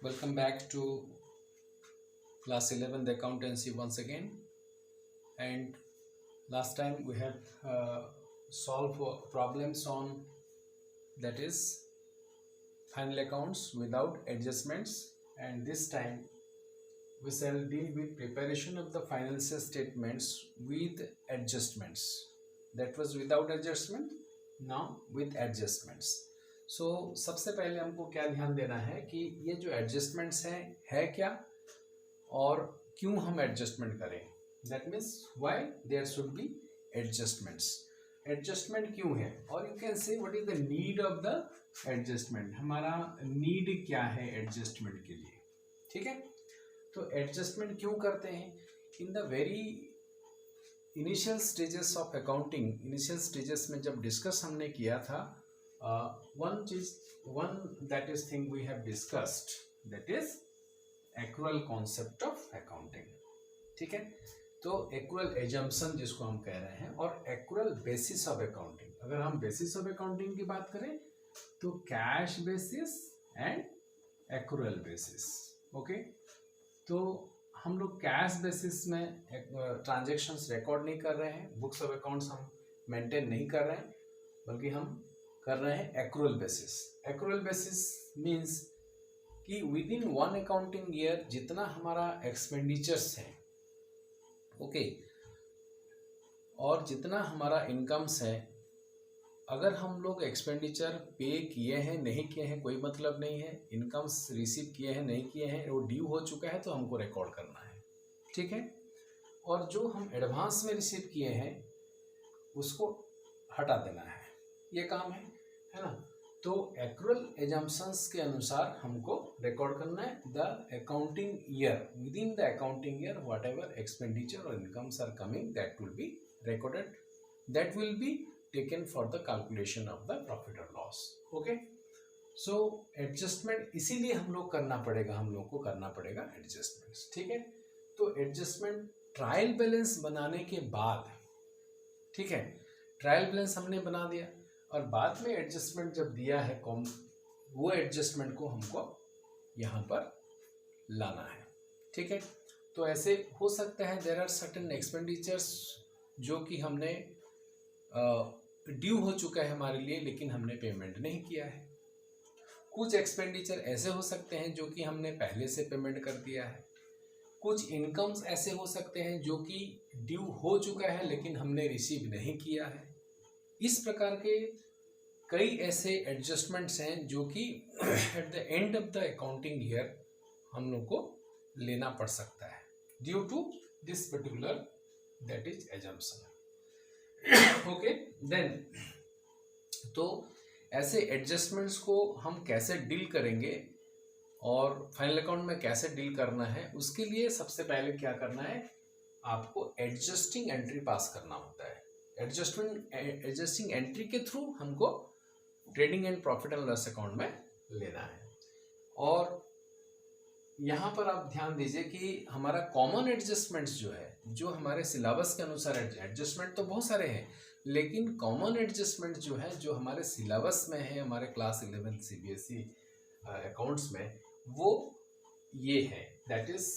Welcome back to class 11 the accountancy once again. And last time we have solved problems on, that is, final accounts without adjustments, and this time we shall deal with preparation of the financial statements with adjustments. That was without adjustment, now with adjustments. So सबसे पहले हमको क्या ध्यान देना है कि ये जो एडजस्टमेंट्स हैं है क्या और क्यों हम एडजस्टमेंट करें. That means why there should be adjustments. Adjustment क्यों है और you can say what is the need of the adjustment. हमारा नीड क्या है एडजस्टमेंट के लिए. ठीक है, तो एडजस्टमेंट क्यों करते हैं. In the very initial stages of accounting, initial stages में जब डिस्कस हमने किया था, one that is thing we have discussed, that is accrual concept of accounting. ठीक है, तो एक्रुअल एजम्पशन जिसको हम कह रहे हैं और एक्रुअल बेसिस ऑफ अकाउंटिंग. अगर हम बेसिस ऑफ अकाउंटिंग की बात करें तो cash basis and accrual basis. Okay, तो हम लोग कैश बेसिस में ट्रांजैक्शंस रिकॉर्ड नहीं कर रहे हैं, बुक्स ऑफ अकाउंट्स हम मेंटेन नहीं कर रहे हैं, बल्कि हम कर रहे हैं accrual basis. Accrual basis means कि within one accounting year जितना हमारा एक्सपेंडिचर्स है, ओके, और जितना हमारा इनकम्स है, अगर हम लोग एक्सपेंडिचर पे किए हैं नहीं किए हैं कोई मतलब नहीं है, इनकम्स रिसीव किए हैं नहीं किए हैं, वो ड्यू हो चुका है तो हमको रिकॉर्ड करना है. ठीक है, और जो हम एडवांस में रिसीव किए हैं उसको हटा देना है, ये काम है ना. तो एक्रुअल एजम्पशंस के अनुसार हमको रिकॉर्ड करना है the accounting year. Within the accounting year whatever expenditure और incomes are coming, that will be recorded, that will be taken for the calculation of the profit और loss. Okay, so adjustment इसीलिए हम लोग करना पड़ेगा, हम लोग को करना पड़ेगा एडजस्टमेंट्स. ठीक है, तो एडजस्टमेंट ट्रायल बैलेंस बनाने के बाद, ठीक है, ट्रायल बैलेंस हमने बना दिया और बाद में एडजस्टमेंट जब दिया है वो एडजस्टमेंट को हमको यहाँ पर लाना है. ठीक है, तो ऐसे हो सकता है देयर आर सर्टेन एक्सपेंडिचर्स जो कि हमने ड्यू हो चुका है हमारे लिए लेकिन हमने पेमेंट नहीं किया है. कुछ एक्सपेंडिचर ऐसे हो सकते हैं जो कि हमने पहले से पेमेंट कर दिया है. कुछ इनकम्स ऐसे हो सकते हैं जो कि ड्यू हो चुका है लेकिन हमने रिसीव नहीं किया है. इस प्रकार के कई ऐसे एडजस्टमेंट्स हैं जो कि at the end of the accounting year हम लोग को लेना पड़ सकता है due to this particular that is assumption. Okay, then तो ऐसे एडजस्टमेंट्स को हम कैसे डील करेंगे और फाइनल अकाउंट में कैसे डील करना है, उसके लिए सबसे पहले क्या करना है, आपको एडजस्टिंग एंट्री पास करना होता है. एडजस्टिंग एंट्री के थ्रू हमको trading and profit and loss account में लेना है. और यहाँ पर आप ध्यान दीजिए कि हमारा कॉमन एडजस्टमेंट्स जो है, जो हमारे सिलेबस के अनुसार, एडजस्टमेंट तो बहुत सारे हैं लेकिन कॉमन एडजस्टमेंट जो है जो हमारे सिलेबस में है, हमारे क्लास 11 CBSE अकाउंट्स में, वो ये है, that is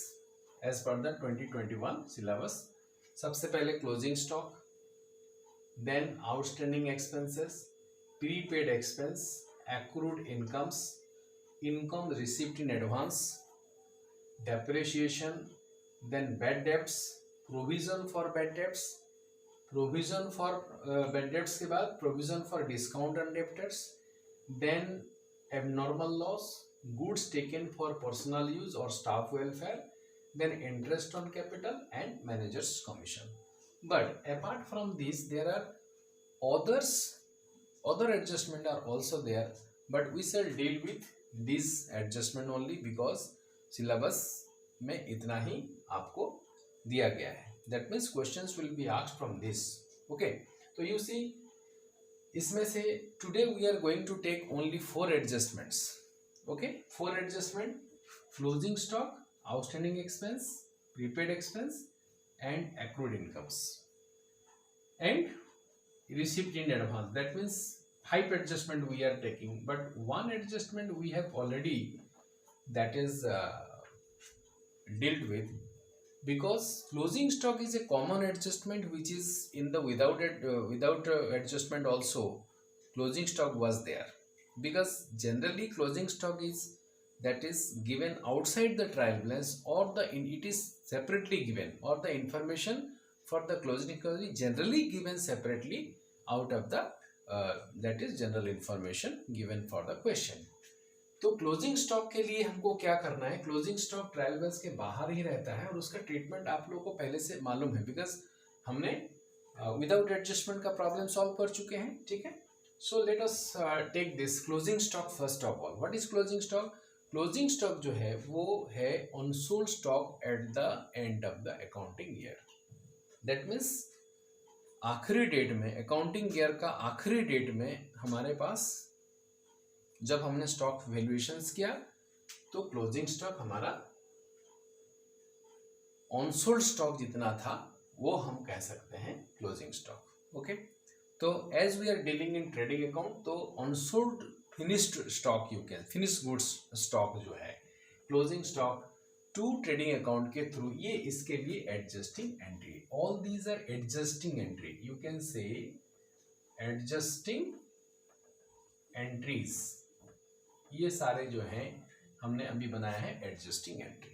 as per the 2021 syllabus. सबसे पहले closing stock, then outstanding expenses, prepaid expense, accrued incomes, income received in advance, depreciation, then bad debts, provision for bad debts, provision for bad debts के बाद provision for discount on debtors, then abnormal loss, goods taken for personal use or staff welfare, then interest on capital and manager's commission. But apart from this, there are other adjustment are also there, but we shall deal with this adjustment only because syllabus में इतना ही आपको दिया गया है. That means questions will be asked from this. Okay, तो you see, इसमें से today we are going to take only 4 adjustments. Okay, 4 adjustment: closing stock, outstanding expense, prepaid expense, and accrued incomes, and received in advance. That means 5 adjustment we are taking, but one adjustment we have already that is dealt with, because closing stock is a common adjustment which is in the without adjustment also closing stock was there, because generally closing stock is that is given outside the trial balance, or it is separately given, or the information for the closing stock is generally given separately out of the that is general information given for the question. तो closing stock के लिए हमको क्या करना है, closing stock trial balance के बाहर ही रहता है और उसका ट्रीटमेंट आप लोगों को पहले से मालूम है, बिकॉज हमने विदाउट एडजस्टमेंट का प्रॉब्लम सॉल्व कर चुके हैं, ठीक है. So let us take this closing stock first of all. What is closing stock? Closing stock जो है वो है unsold stock at the end of the accounting year. That means आखिरी डेट में, अकाउंटिंग ईयर का आखिरी डेट में हमारे पास जब हमने स्टॉक वैल्यूएशंस किया तो क्लोजिंग स्टॉक हमारा ऑनसोल्ड स्टॉक जितना था वो हम कह सकते हैं क्लोजिंग स्टॉक. ओके, तो as we are dealing in trading account, तो unsold finished stock, you can finish goods stock जो है closing stock to trading account के थ्रू, ये इसके लिए adjusting entry. All these are adjusting entry, you can say adjusting entries. ये सारे जो हैं हमने अभी बनाया है एडजस्टिंग एंट्री.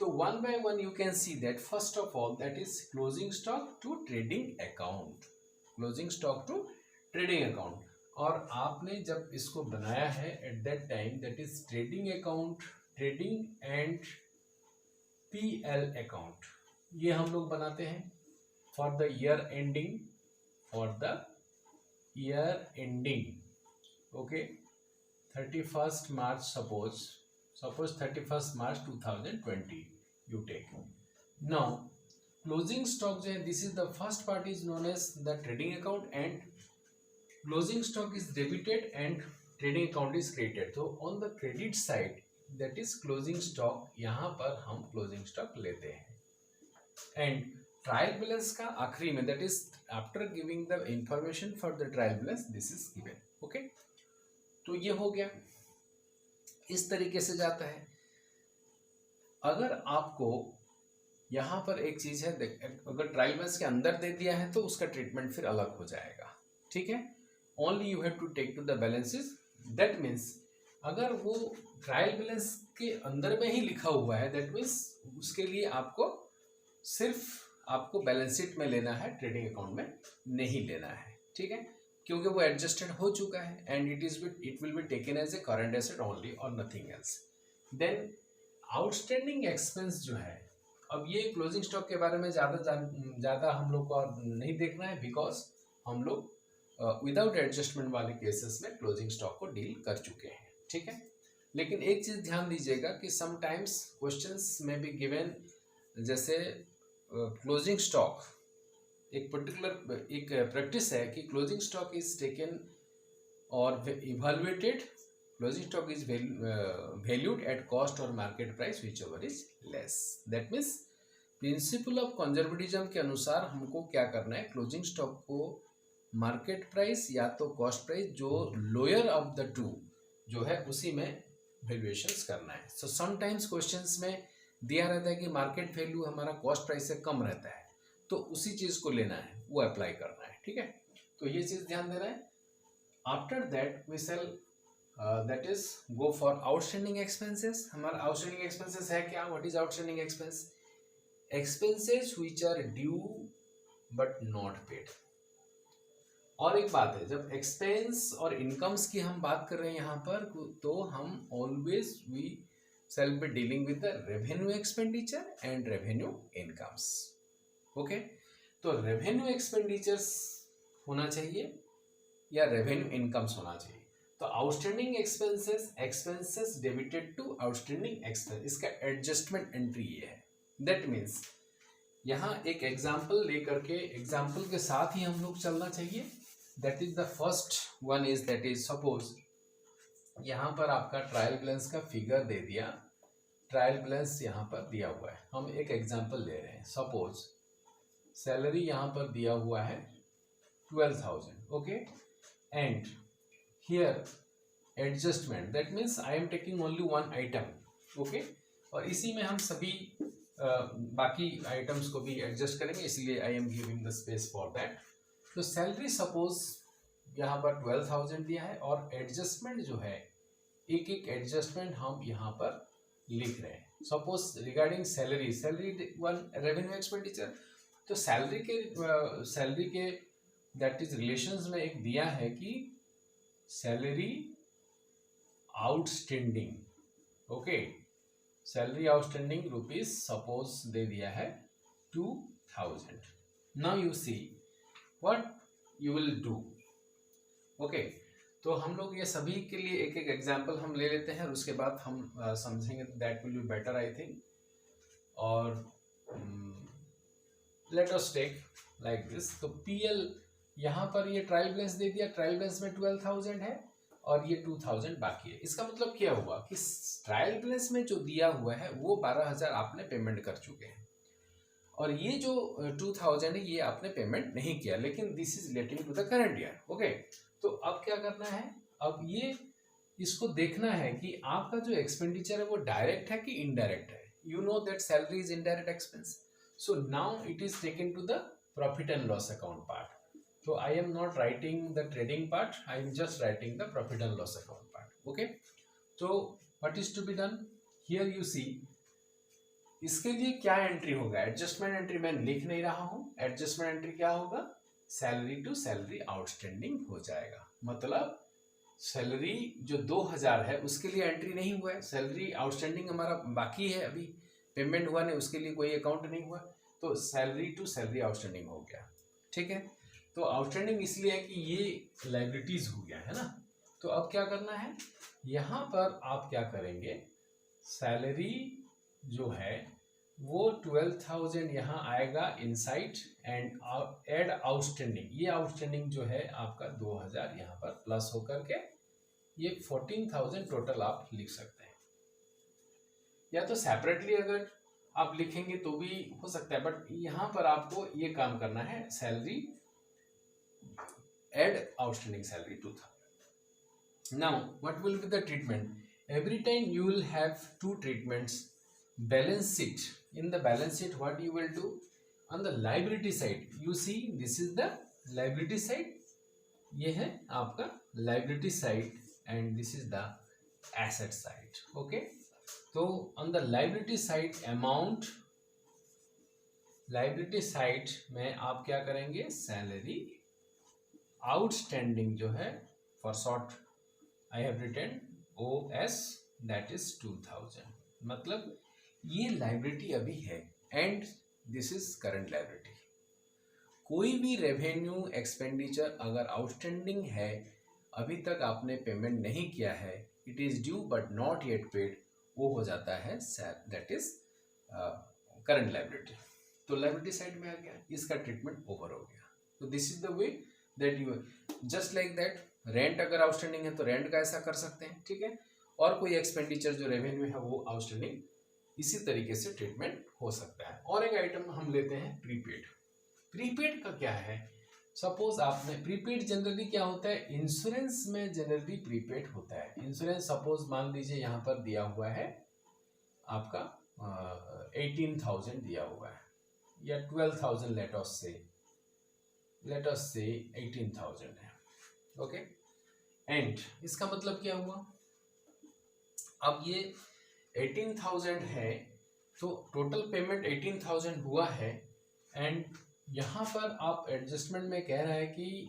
तो one by one you can see that first of all that is closing stock to trading account, closing stock to trading account. और आपने जब इसको बनाया है at that time that is trading account, trading and PL account, ये हम लोग बनाते हैं for the year ending, for the year ending. Okay, 31st March, suppose 31st March 2020 you take. Now closing stock जो है, this is the first part is known as the trading account, and closing stock is debited and trading account is credited. So on the credit side that is closing stock, यहाँ पर हम closing stock लेते हैं. and trial balance का आखिरी में, that is after giving the information for the trial balance, this is given. okay, तो ये हो गया, इस तरीके से जाता है. अगर आपको यहां पर एक चीज है, अगर ट्रायल बैलेंस के अंदर दे दिया है तो उसका ट्रीटमेंट फिर अलग हो जाएगा, ठीक है. Only you have to take to the balances. That means अगर वो ट्रायल बैलेंस के अंदर में ही लिखा हुआ है, दैट मीन्स उसके लिए आपको सिर्फ आपको बैलेंस शीट में लेना है, ट्रेडिंग अकाउंट में नहीं लेना है, ठीक है, क्योंकि वो एडजस्टेड हो चुका है. And it will be taken as a current asset only और nothing else. Then outstanding expense जो है, अब ये क्लोजिंग स्टॉक के बारे में ज़्यादा हम लोग को नहीं देखना है, बिकॉज हम लोग विदाउट एडजस्टमेंट वाले केसेस में क्लोजिंग स्टॉक को डील कर चुके हैं, ठीक है. लेकिन एक चीज़ ध्यान दीजिएगा कि समटाइम्स क्वेश्चंस में भी गिवन, जैसे क्लोजिंग स्टॉक एक पर्टिकुलर एक प्रैक्टिस है कि क्लोजिंग स्टॉक इज टेकन और evaluated, closing stock is valued at cost और market price whichever is less. That means principle of conservatism के अनुसार हमको क्या करना है, क्लोजिंग स्टॉक को मार्केट प्राइस या तो कॉस्ट प्राइस जो लोअर ऑफ द टू जो है उसी में वैल्यूएशंस करना है. सो समटाइम्स क्वेश्चंस में दिया रहता है कि मार्केट वैल्यू हमारा कॉस्ट प्राइस से कम रहता है, तो उसी चीज को लेना है, वो अप्लाई करना है, ठीक है. तो ये चीज ध्यान देना है. After that we shall that is go for outstanding expenses. हमारा आउटस्टैंडिंग एक्सपेंसेस है क्या? What is outstanding expense? Expenses which are due but not paid. और एक बात है, जब एक्सपेंस और इनकम्स की हम बात कर रहे हैं यहाँ पर, तो हम always we shall be dealing with the revenue expenditure and revenue incomes. Okay, तो रेवेन्यू एक्सपेंडिचर्स होना चाहिए या रेवेन्यू इनकम्स होना चाहिए. तो outstanding expenses debited to outstanding expense, इसका एडजस्टमेंट एंट्री ये है. दैट मीन्स यहाँ एक एग्जाम्पल लेकर के, एग्जाम्पल के साथ ही हम लोग चलना चाहिए. That is the first one is that is suppose यहाँ पर आपका ट्रायल बैलेंस का फिगर दे दिया, ट्रायल बैलेंस यहाँ पर दिया हुआ है. हम एक एग्जाम्पल ले रहे हैं. सपोज सैलरी यहाँ पर दिया हुआ है 12,000. Okay, and here adjustment, that means I am taking only one item. Okay, और इसी में हम सभी बाकी आइटम्स को भी एडजस्ट करेंगे, इसलिए I am giving the space for that. तो सैलरी सपोज यहाँ पर 12,000 दिया है, और एडजस्टमेंट जो है एक एक एडजस्टमेंट हम यहाँ पर लिख रहे हैं। Suppose regarding salary, salary one revenue expenditure, तो सैलरी के दैट इज रिलेशंस में एक दिया है कि salary outstanding, okay, salary outstanding rupees suppose they दिया है 2,000। Now you see what you will do, okay. तो हम लोग ये सभी के लिए एक एक एग्जाम्पल हम ले लेते हैं, और उसके बाद हम समझेंगे, that will be better I think. और let us take like this. तो पीएल यहाँ पर ये ट्रायल बैलेंस दे दिया, ट्रायल बैलेंस में 12,000 है और ये 2,000 बाकी है। इसका मतलब क्या हुआ कि ट्रायल बैलेंस में जो दिया हुआ है वो 12,000 आपने पेमेंट कर चुके हैं, और ये जो 2,000 है ये आपने पेमेंट नहीं किया, लेकिन this is relating to the current year, okay. तो अब क्या करना है, अब ये इसको देखना है कि आपका जो एक्सपेंडिचर है वो डायरेक्ट है कि इनडायरेक्ट है। You know that salary is indirect expense, so now it is taken to the profit and loss account part. So I am not writing the trading part, I am just writing the profit and loss account part, okay। So what is to be done here, you see, इसके लिए क्या entry होगा, adjustment entry मैं लिख नहीं रहा हूं, adjustment entry क्या होगा, सैलरी टू सैलरी आउटस्टैंडिंग हो जाएगा। मतलब सैलरी जो 2,000 है उसके लिए एंट्री नहीं हुआ है, सैलरी आउटस्टैंडिंग हमारा बाकी है, अभी पेमेंट हुआ नहीं, उसके लिए कोई अकाउंट नहीं हुआ, तो सैलरी टू सैलरी आउटस्टैंडिंग हो गया, ठीक है। तो आउटस्टैंडिंग इसलिए है कि ये लाइबिलिटीज हो गया है ना। तो अब क्या करना है, यहाँ पर आप क्या करेंगे, सैलरी जो है वो 12,000 यहाँ आएगा इनसाइड, एंड एड आउटस्टैंडिंग, ये आउटस्टैंडिंग जो है आपका 2,000 यहाँ पर प्लस होकर के ये 14,000 टोटल आप लिख सकते हैं, या तो सेपरेटली अगर आप लिखेंगे तो भी हो सकता है, बट यहाँ पर आपको ये काम करना है, salary add outstanding salary 2,000. Now what will be the treatment? Every time you will have two treatments. Balance sheet, in the balance sheet what you will do, on the liability side you see this is the liability side, ये है आपका liability side and this is the asset side, okay। तो on the liability side amount, liability side में आप क्या करेंगे, salary outstanding जो है, for short I have written OS, that is 2,000, मतलब ये लाइबिलिटी अभी है and this is current liability. कोई भी रेवेन्यू एक्सपेंडिचर अगर आउटस्टैंडिंग है, अभी तक आपने पेमेंट नहीं किया है, it is due but not yet paid, वो हो जाता है दैट इज करंट लाइबिलिटी। तो लाइबिलिटी साइड में आ गया, इसका ट्रीटमेंट ओवर हो गया। तो this is the way that you, just like that rent अगर आउटस्टैंडिंग है तो रेंट का ऐसा कर सकते हैं, ठीक है। और कोई एक्सपेंडिचर जो रेवेन्यू है वो आउटस्टैंडिंग, इसी तरीके से ट्रीटमेंट हो सकता है। और एक आइटम हम लेते हैं प्रीपेड। प्रीपेड का क्या है, सपोज आपने प्रीपेड जनरली क्या होता है, इंश्योरेंस में जनरली प्रीपेड होता है। इंश्योरेंस सपोज मान लीजिए यहाँ पर दिया हुआ है आपका 18,000 दिया हुआ है, या 12,000 लेट अस से 18,000 है, ओके। एंड इसका मतलब क्या हुआ, अब ये 18,000 है तो टोटल पेमेंट 18,000 हुआ है, एंड यहाँ पर आप एडजस्टमेंट में कह रहा है कि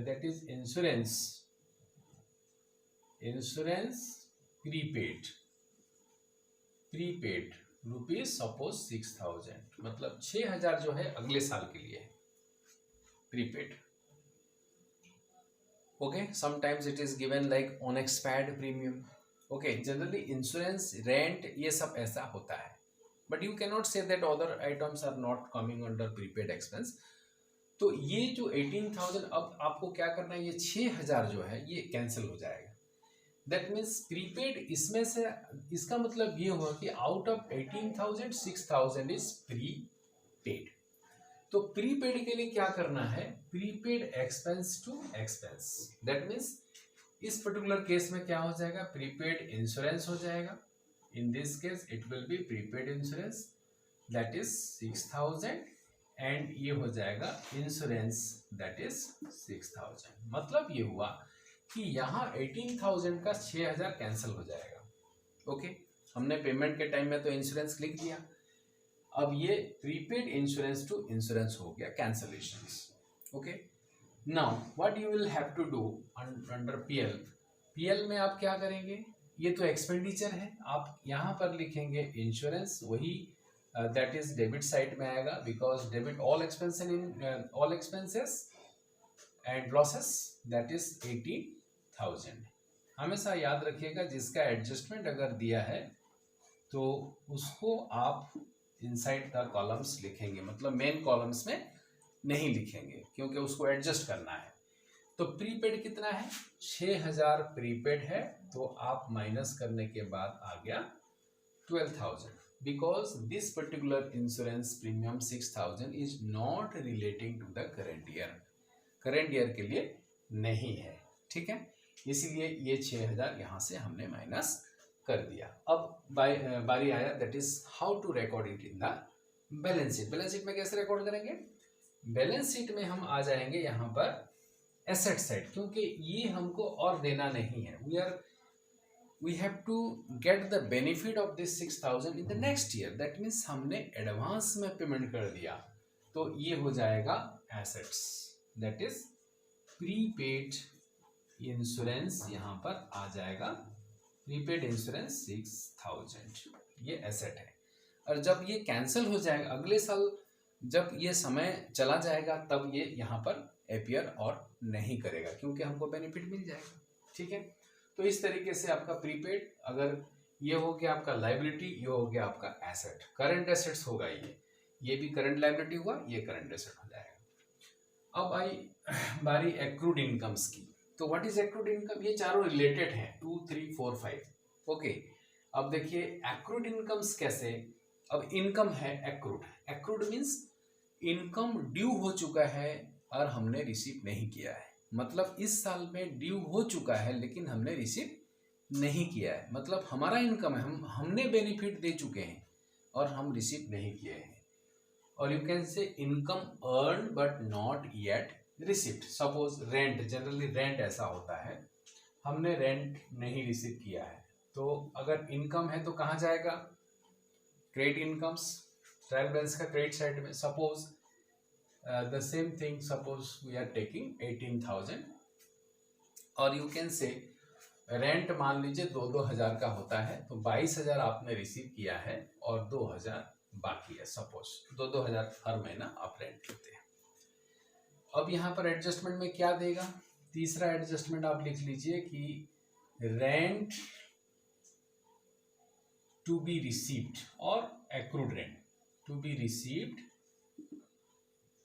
that is insurance prepaid rupees suppose 6,000, मतलब 6,000 जो है अगले साल के लिए prepaid, okay. Sometimes it is given like on expired premium, okay. Generally insurance, rent, ये सब ऐसा होता है, but you can not say that other items are not coming under prepaid expense. तो ये जो 18,000, अब आपको क्या करना है, ये 6,000 जो है ये कैंसिल हो जाएगा, दैट मीन्स प्रीपेड इसमें से, इसका मतलब ये हुआ कि आउट ऑफ 18,000 6,000 इज प्रीपेड। तो प्रीपेड के लिए क्या करना है, prepaid expense to expense, that means इस पर्टिकुलर केस में क्या हो जाएगा, प्रीपेड इंश्योरेंस हो जाएगा, in this case it will be prepaid insurance that is 6000 and ये हो जाएगा इंश्योरेंस दैट इज 6000। मतलब ये हुआ कि यहाँ 18000 का 6000 कैंसिल हो जाएगा। ओके, हमने पेमेंट के टाइम में तो इंश्योरेंस लिख दिया, अब ये प्रीपेड इंश्योरेंस टू इंश्योरेंस हो गया cancellations. Okay, now what you will have to do under PL. PL में आप क्या करेंगे, ये तो एक्सपेंडिचर है, आप यहाँ पर लिखेंगे इंश्योरेंस, वही दैट इज डेबिट साइड में आएगा because debit all expenses and losses that is 80,000। हमेशा याद रखिएगा जिसका एडजस्टमेंट अगर दिया है तो उसको आप इनसाइड द कॉलम्स लिखेंगे, मतलब मेन कॉलम्स में नहीं लिखेंगे क्योंकि उसको एडजस्ट करना है। तो प्रीपेड कितना है, 6000 प्रीपेड है, तो आप माइनस करने के बाद आ गया 12,000 because this particular insurance premium 6000 is not relating to the current year, current year के लिए नहीं है। ठीक है, इसलिए ये 6000 यहाँ से हमने माइनस कर दिया। अब बारी आया that is how to record it in the balance sheet. Balance sheet में कैसे रिकॉर्ड करेंगे, बैलेंस शीट में हम आ जाएंगे यहाँ पर एसेट साइड, क्योंकि ये हमको और देना नहीं है, we have to get the benefit of this 6000 in the next year, that means हमने एडवांस में पेमेंट कर दिया, तो ये हो जाएगा assets that is prepaid insurance, यहाँ पर आ जाएगा प्रीपेड इंश्योरेंस 6000, ये एसेट है। और जब ये कैंसिल हो जाएगा अगले साल, जब ये समय चला जाएगा तब ये यहाँ पर अपीयर और नहीं करेगा क्योंकि हमको बेनिफिट मिल जाएगा। ठीक है, तो इस तरीके से आपका प्रीपेड, अगर ये हो गया आपका लाइबिलिटी, ये हो गया आपका एसेट, करंट एसेट्स होगा, ये भी करंट लाइबिलिटी हुआ, ये करंट एसेट हो जाएगा। अब आई बारी एक्रूड इनकम्स की। तो व्हाट इज एक्रूड इनकम, ये चारों रिलेटेड हैं 2, 3, 4, 5। ओके, अब देखिए एक्रूड इनकम्स कैसे, अब इनकम है accrued, accrued means income due हो चुका है और हमने रिसीव नहीं किया है, मतलब इस साल में ड्यू हो चुका है लेकिन हमने रिसीव नहीं किया है, मतलब हमारा इनकम है, हमने बेनिफिट दे चुके हैं और हम रिसीव नहीं किए हैं। और यू कैन से income earn but not yet received. Suppose rent, generally rent ऐसा होता है, हमने रेंट नहीं रिसीव किया है, तो अगर इनकम है तो कहाँ जाएगा, क्रेडिट इनकम्स, ट्रायल बैलेंस का क्रेडिट साइड में। Suppose the same thing, suppose we are taking 18,000 और यू कैन से रेंट मान लीजिए 2,000 का होता है, तो 22,000 आपने रिसीव किया है और 2,000 बाकी है। सपोज 2,000 हर महीना आप रेंट लेते हैं। अब यहाँ पर एडजस्टमेंट में क्या देगा, तीसरा एडजस्टमेंट आप लिख लीजिए कि रेंट टू बी रिसीव्ड और accrued rent to be received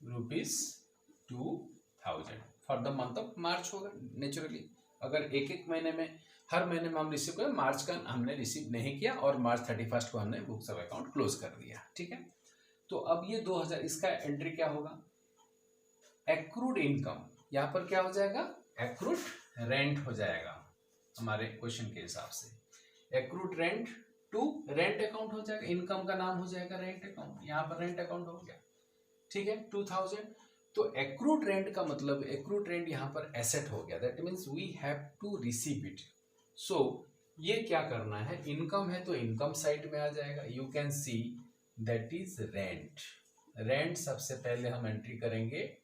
₹2,000 for the month of March होगा नेचुरली। अगर एक एक महीने में, हर महीने में हम रिसीव करें, मार्च का हमने रिसीव नहीं किया और मार्च 31 को हमने बुक्स ऑफ अकाउंट क्लोज कर दिया। ठीक है, तो अब ये 2,000, इसका एंट्री क्या होगा, एक्रूड इनकम, यहाँ पर क्या हो जाएगा, एक्रूड रेंट हो जाएगा हमारे क्वेश्चन के हिसाब से। Accrued rent to rent account हो जाएगा, इनकम का नाम हो जाएगा रेंट अकाउंट, यहाँ पर रेंट अकाउंट हो गया। ठीक है, 2000। तो एक्रूड रेंट का मतलब, एक्रूड रेंट यहाँ पर एसेट हो गया, that means we have to receive it. So ये क्या करना है, इनकम है तो इनकम साइड में आ जाएगा, you can see that is rent. Rent सबसे पहले हम एंट्री करेंगे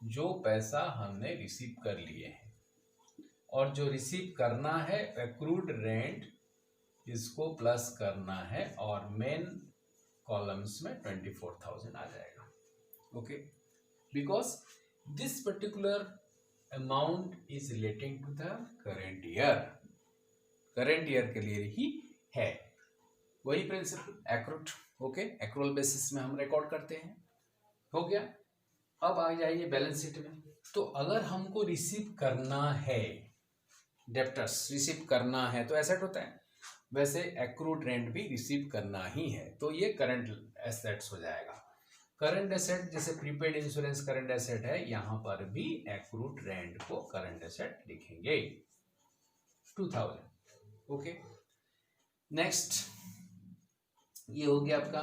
जो पैसा हमने रिसीव कर लिए हैं, और जो रिसीव करना है एक्रूड रेंट, इसको प्लस करना है और मेन कॉलम्स में 24,000 आ जाएगा। Okay, because this particular amount is relating to the current year, current year के लिए ही है, वही principle accrued. Okay, accrual basis में हम रिकॉर्ड करते हैं, हो गया। अब आ जाइए बैलेंस शीट में। तो अगर हमको रिसीव करना है, डेप्टर्स रिसीव करना है तो एसेट होता है, वैसे एक्रूड रेंट भी रिसीव करना ही है, तो ये करंट एसेट्स हो जाएगा। करंट एसेट जैसे प्रीपेड इंश्योरेंस करंट एसेट है, यहाँ पर भी एक्रूड रेंट को करंट एसेट लिखेंगे 2000। ओके, नेक्स्ट ये हो गया आपका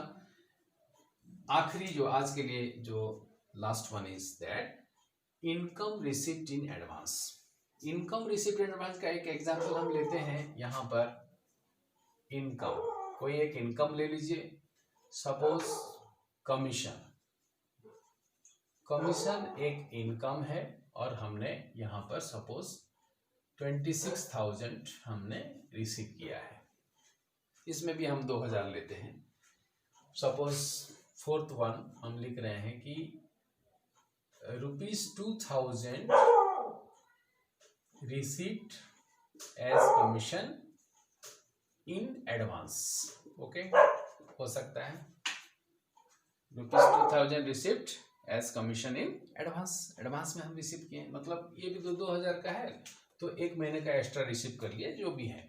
आखिरी जो आज के लिए जो last one is that income receipt in advance. Income receipt in advance का एक एग्जांपल हम लेते हैं यहाँ पर। इनकम, कोई एक इनकम ले लीजिए, सपोज कमीशन। कमीशन एक इनकम है और हमने यहाँ पर सपोज 26,000 हमने रिसीव किया है। इसमें भी हम 2,000 लेते हैं। सपोज फोर्थ वन हम लिख रहे हैं कि ₹2,000 received as commission in advance. Okay, हो सकता है ₹2,000 received as commission in advance. Advance में हम रिसीव किए, मतलब ये भी 2,000 का है तो एक महीने का एक्स्ट्रा रिसीव कर लिए, जो भी है।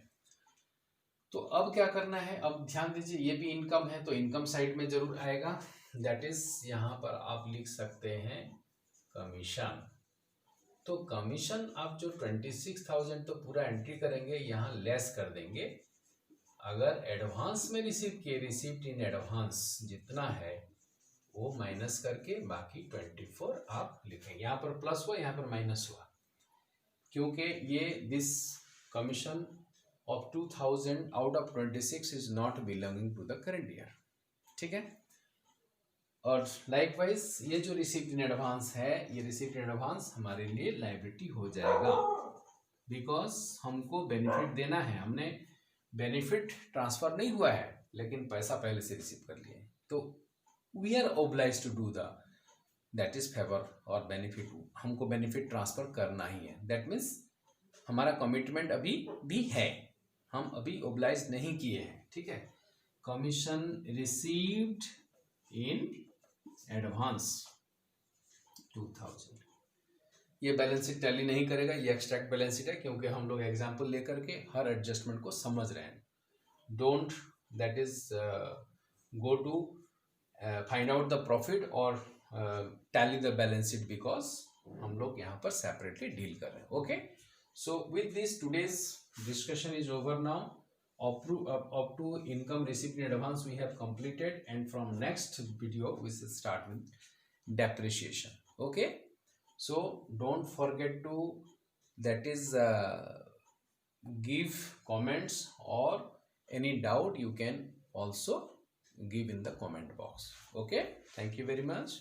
तो अब क्या करना है, अब ध्यान दीजिए, ये भी इनकम है तो इनकम साइड में जरूर आएगा। दैट इज यहाँ पर आप लिख सकते हैं कमीशन। तो कमीशन आप जो 26,000 तो पूरा एंट्री करेंगे, यहाँ लेस कर देंगे। अगर एडवांस में रिसीव किए, रिसीव्ड इन एडवांस जितना है वो माइनस करके बाकी 24 आप लिखेंगे। यहाँ पर प्लस हुआ, यहाँ पर माइनस हुआ, क्योंकि ये this commission of 2,000 out of 26 is not belonging to the current year. ठीक है। और लाइकवाइज ये जो रिसीव्ड इन एडवांस है, ये रिसीव्ड इन एडवांस हमारे लिए लायबिलिटी हो जाएगा, बिकॉज हमको बेनिफिट देना है। हमने बेनिफिट ट्रांसफर नहीं हुआ है लेकिन पैसा पहले से रिसीव कर लिए, तो we are oblige to do the that is favour और बेनिफिट। हमको बेनिफिट ट्रांसफर करना ही है। दैट मीन्स हमारा कमिटमेंट अभी भी है, हम अभी ओब्लाइज नहीं किए हैं। ठीक है। Commission received in advance 2,000। ये बैलेंस शीट टैली नहीं करेगा, ये एक्सट्रैक्ट बैलेंस शीट है, क्योंकि हम लोग एग्जांपल लेकर के हर एडजस्टमेंट को समझ रहे हैं। Don't that is go to find out the profit और tally the balance sheet, because हम लोग यहाँ पर सेपरेटली डील कर रहे हैं। Okay, so with this today's discussion is over now. Up to income received in advance we have completed, and from next video we will start with depreciation. Okay, so don't forget to that is give comments, or any doubt you can also give in the comment box. Okay, thank you very much.